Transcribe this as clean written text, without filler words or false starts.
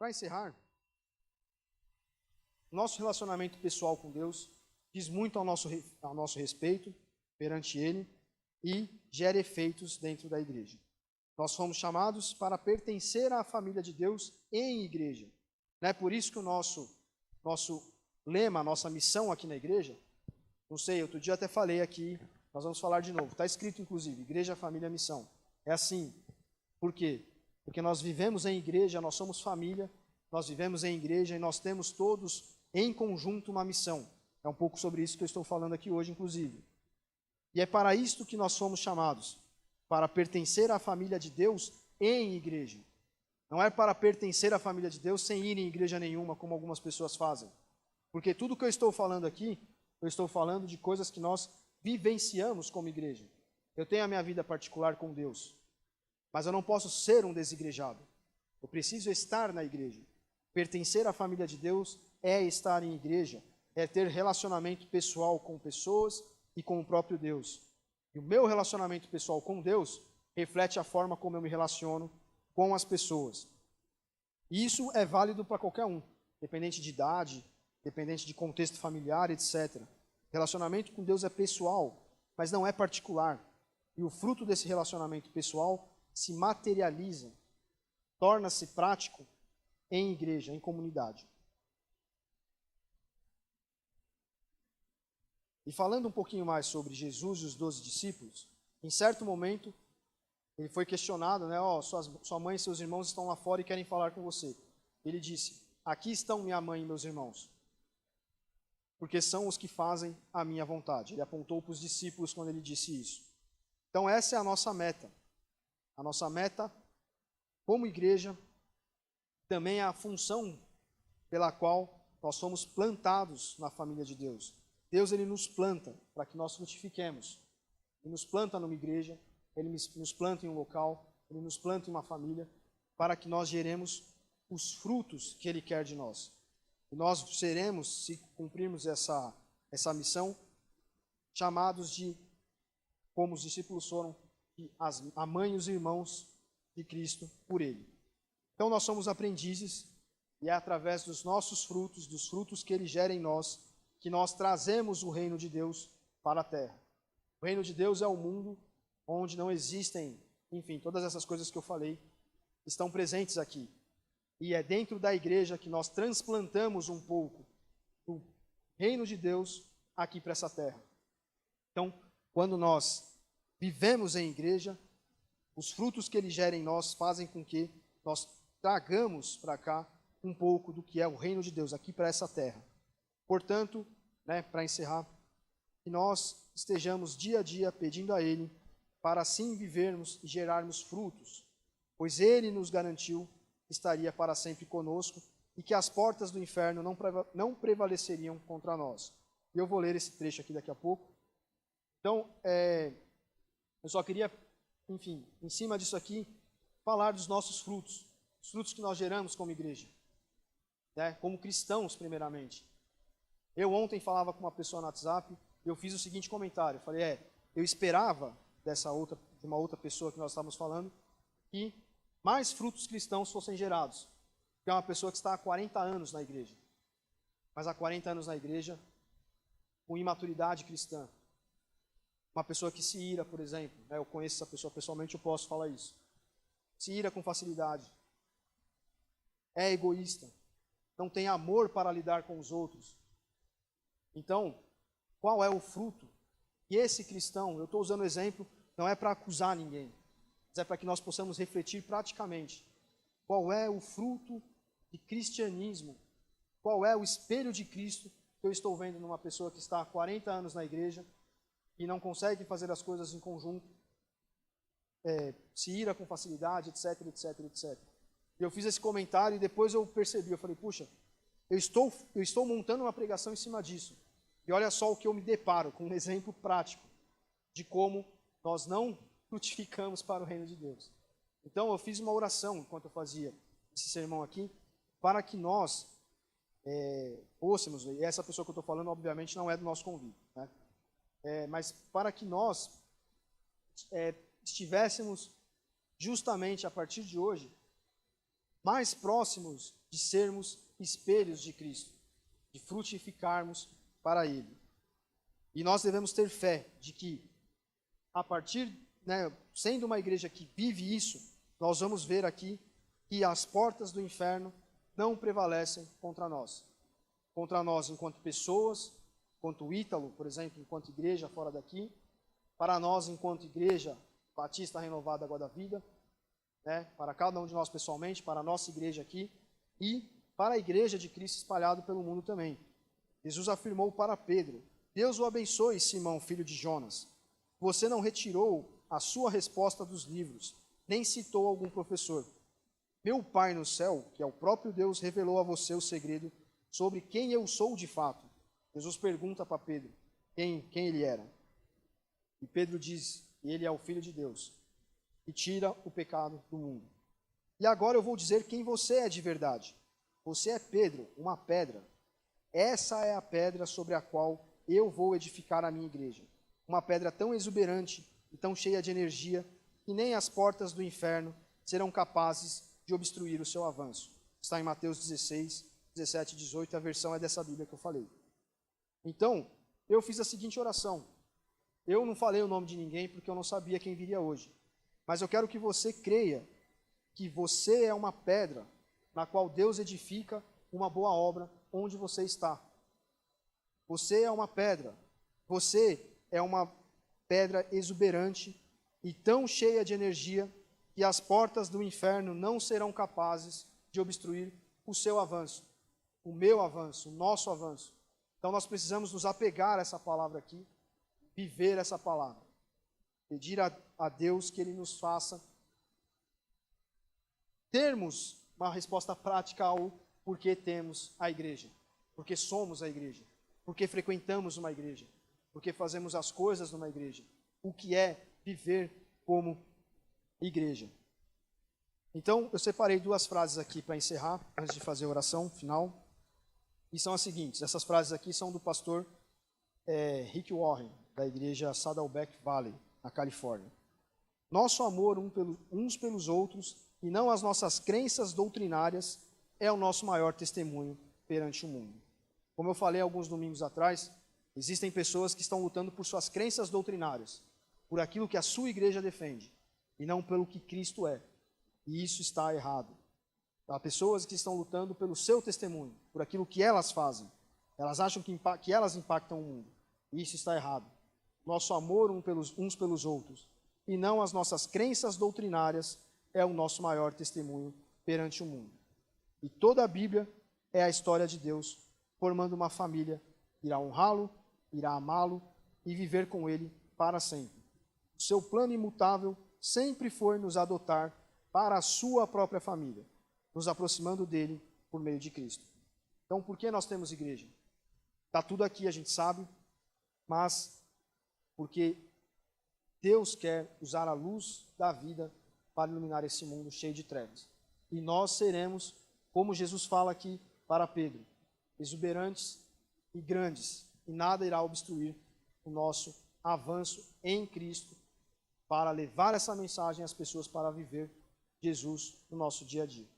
Para encerrar, nosso relacionamento pessoal com Deus diz muito ao nosso respeito perante Ele e gera efeitos dentro da igreja. Nós fomos chamados para pertencer à família de Deus em igreja. Não é por isso que o nosso lema, a nossa missão aqui na igreja, não sei, outro dia até falei aqui, nós vamos falar de novo, está escrito inclusive, Igreja, Família, Missão. É assim. Por quê? Porque nós vivemos em igreja, nós somos família, nós vivemos em igreja e nós temos todos em conjunto uma missão. É um pouco sobre isso que eu estou falando aqui hoje, inclusive. E é para isto que nós somos chamados, para pertencer à família de Deus em igreja. Não é para pertencer à família de Deus sem ir em igreja nenhuma, como algumas pessoas fazem. Porque tudo que eu estou falando aqui, eu estou falando de coisas que nós vivenciamos como igreja. Eu tenho a minha vida particular com Deus, mas eu não posso ser um desigrejado. Eu preciso estar na igreja. Pertencer à família de Deus é estar em igreja, é ter relacionamento pessoal com pessoas e com o próprio Deus. E o meu relacionamento pessoal com Deus reflete a forma como eu me relaciono com as pessoas. E isso é válido para qualquer um, independente de idade, independente de contexto familiar, etc. Relacionamento com Deus é pessoal, mas não é particular. E o fruto desse relacionamento pessoal se materializa, torna-se prático em igreja, em comunidade. E falando um pouquinho mais sobre Jesus e os 12 discípulos, em certo momento, ele foi questionado, né? Sua mãe e seus irmãos estão lá fora e querem falar com você. Ele disse, aqui estão minha mãe e meus irmãos, porque são os que fazem a minha vontade. Ele apontou para os discípulos quando ele disse isso. Então essa é a nossa meta. A nossa meta, como igreja, também é a função pela qual nós somos plantados na família de Deus. Deus, ele nos planta para que nós frutifiquemos. Ele nos planta numa igreja, ele nos planta em um local, ele nos planta em uma família, para que nós geremos os frutos que ele quer de nós. E nós seremos, se cumprirmos essa missão, chamados de, como os discípulos foram, a mãe e os irmãos de Cristo por ele. Então nós somos aprendizes, e é através dos nossos frutos, dos frutos que ele gera em nós, que nós trazemos o reino de Deus para a terra. O reino de Deus é o mundo onde não existem, enfim, todas essas coisas que eu falei estão presentes aqui. E é dentro da igreja que nós transplantamos um pouco o reino de Deus aqui para essa terra. Então, quando nós vivemos em igreja, os frutos que ele gera em nós fazem com que nós tragamos para cá um pouco do que é o reino de Deus aqui para essa terra. Portanto, né, para encerrar, que nós estejamos dia a dia pedindo a Ele para assim vivermos e gerarmos frutos, pois Ele nos garantiu que estaria para sempre conosco e que as portas do inferno não prevaleceriam contra nós. E eu vou ler esse trecho aqui daqui a pouco. Então, eu só queria, enfim, em cima disso aqui, falar dos nossos frutos, os frutos que nós geramos como igreja, né, como cristãos primeiramente. Eu ontem falava com uma pessoa no WhatsApp e eu fiz o seguinte comentário. Eu falei, eu esperava de uma outra pessoa que nós estávamos falando, que mais frutos cristãos fossem gerados. Que é uma pessoa que está há 40 anos na igreja. Mas há 40 anos na igreja, com imaturidade cristã. Uma pessoa que se ira, por exemplo. Né, eu conheço essa pessoa pessoalmente, eu posso falar isso. Se ira com facilidade. É egoísta. Não tem amor para lidar com os outros. Então, qual é o fruto? E esse cristão, eu estou usando o exemplo, não é para acusar ninguém, mas é para que nós possamos refletir praticamente. Qual é o fruto de cristianismo? Qual é o espelho de Cristo que eu estou vendo numa pessoa que está há 40 anos na igreja e não consegue fazer as coisas em conjunto, se ira com facilidade, etc, etc, etc. E eu fiz esse comentário e depois eu percebi, eu falei, puxa, eu estou montando uma pregação em cima disso. E olha só o que eu me deparo, com um exemplo prático de como nós não frutificamos para o reino de Deus. Então eu fiz uma oração enquanto eu fazia esse sermão aqui, para que nós fôssemos, e essa pessoa que eu estou falando obviamente não é do nosso convívio, né? Mas para que nós estivéssemos justamente a partir de hoje mais próximos de sermos espelhos de Cristo, de frutificarmos para Ele. E nós devemos ter fé de que, a partir, sendo uma igreja que vive isso, nós vamos ver aqui que as portas do inferno não prevalecem contra nós. Contra nós enquanto pessoas, enquanto Ítalo, por exemplo, enquanto igreja fora daqui, para nós enquanto igreja Batista Renovada Água da Vida, para cada um de nós pessoalmente, para a nossa igreja aqui e para a igreja de Cristo espalhado pelo mundo também. Jesus afirmou para Pedro: Deus o abençoe, Simão, filho de Jonas. Você não retirou a sua resposta dos livros, nem citou algum professor. Meu Pai no céu, que é o próprio Deus, revelou a você o segredo sobre quem eu sou de fato. Jesus pergunta para Pedro quem ele era. E Pedro diz: ele é o Filho de Deus, que tira o pecado do mundo. E agora eu vou dizer quem você é de verdade. Você é Pedro, uma pedra. Essa é a pedra sobre a qual eu vou edificar a minha igreja. Uma pedra tão exuberante e tão cheia de energia que nem as portas do inferno serão capazes de obstruir o seu avanço. Está em Mateus 16, 17 e 18, a versão é dessa Bíblia que eu falei. Então, eu fiz a seguinte oração. Eu não falei o nome de ninguém porque eu não sabia quem viria hoje. Mas eu quero que você creia que você é uma pedra na qual Deus edifica uma boa obra onde você está. Você é uma pedra. Você é uma pedra exuberante e tão cheia de energia que as portas do inferno não serão capazes de obstruir o seu avanço, o meu avanço, o nosso avanço. Então nós precisamos nos apegar a essa palavra aqui, viver essa palavra. Pedir a Deus que Ele nos faça termos uma resposta prática ao porquê temos a igreja, porque somos a igreja, porque frequentamos uma igreja, porque fazemos as coisas numa igreja, o que é viver como igreja. Então, eu separei duas frases aqui para encerrar, antes de fazer a oração final, e são as seguintes. Essas frases aqui são do pastor Rick Warren, da igreja Saddleback Valley, na Califórnia. Nosso amor uns pelos outros, e não as nossas crenças doutrinárias, é o nosso maior testemunho perante o mundo. Como eu falei alguns domingos atrás, existem pessoas que estão lutando por suas crenças doutrinárias, por aquilo que a sua igreja defende, e não pelo que Cristo é. E isso está errado. Há pessoas que estão lutando pelo seu testemunho, por aquilo que elas fazem. Elas acham que elas impactam o mundo. E isso está errado. Nosso amor uns pelos outros, e não as nossas crenças doutrinárias, é o nosso maior testemunho perante o mundo. E toda a Bíblia é a história de Deus formando uma família que irá honrá-lo, irá amá-lo e viver com ele para sempre. O seu plano imutável sempre foi nos adotar para a sua própria família, nos aproximando dele por meio de Cristo. Então, por que nós temos igreja? Está tudo aqui, a gente sabe, mas porque Deus quer usar a luz da vida para iluminar esse mundo cheio de trevas. E nós seremos, como Jesus fala aqui para Pedro, exuberantes e grandes, e nada irá obstruir o nosso avanço em Cristo para levar essa mensagem às pessoas para viver Jesus no nosso dia a dia.